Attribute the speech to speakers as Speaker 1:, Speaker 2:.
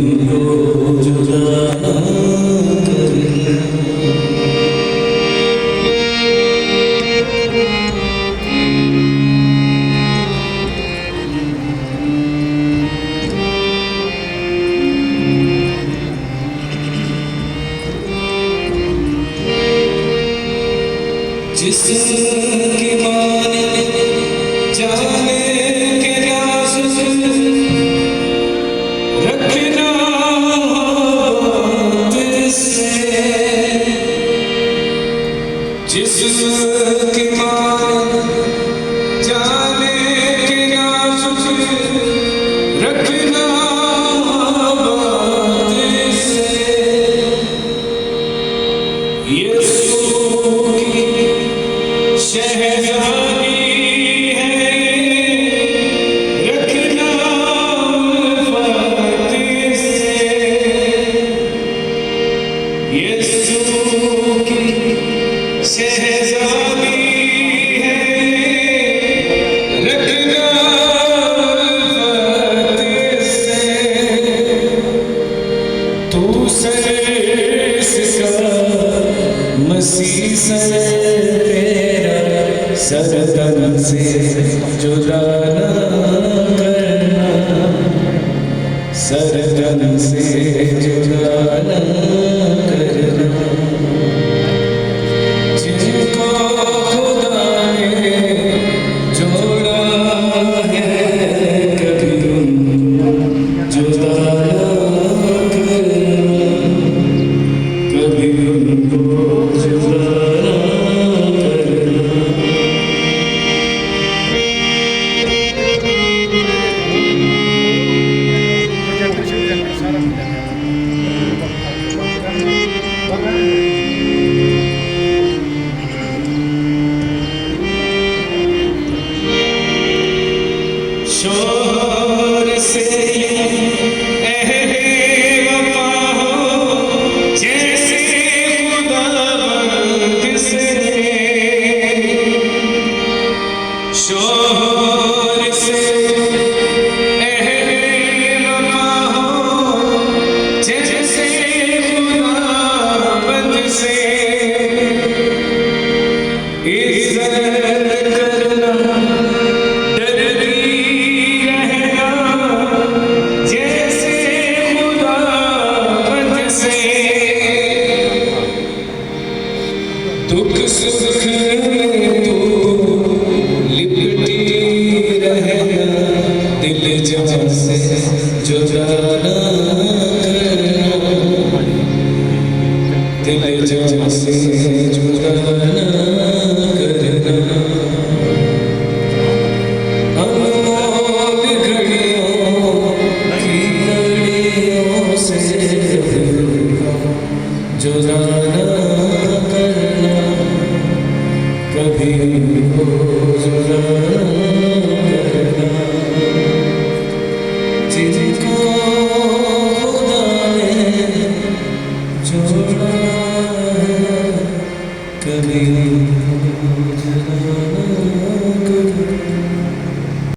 Speaker 1: उनको जुदा जिसकी माने जाने के नाज़ुक रखना दिल से, जिसकी माने जाने के नाज़ुक रखना दिल से, यीशु शहज़ादी है रखना उल्फत से, यीशु की शहज़ादी है रखना उल्फत से, तू सर इसका मसीह सर सरतन से जुदा न करना, सरतन से जुदा न करना, जिनको खुदा ने जोड़ा है कभी उनको जुदा न करना, कभी उनको जुदा शोर से अहले वफा हो जैसे खुदाबंद से, शोर से अहले वफा हो जैसे खुदाबंद से, इज्जत करना दुख सुख तू लिपटी रहना, दिल जान से जुदा न करना, दिल जान से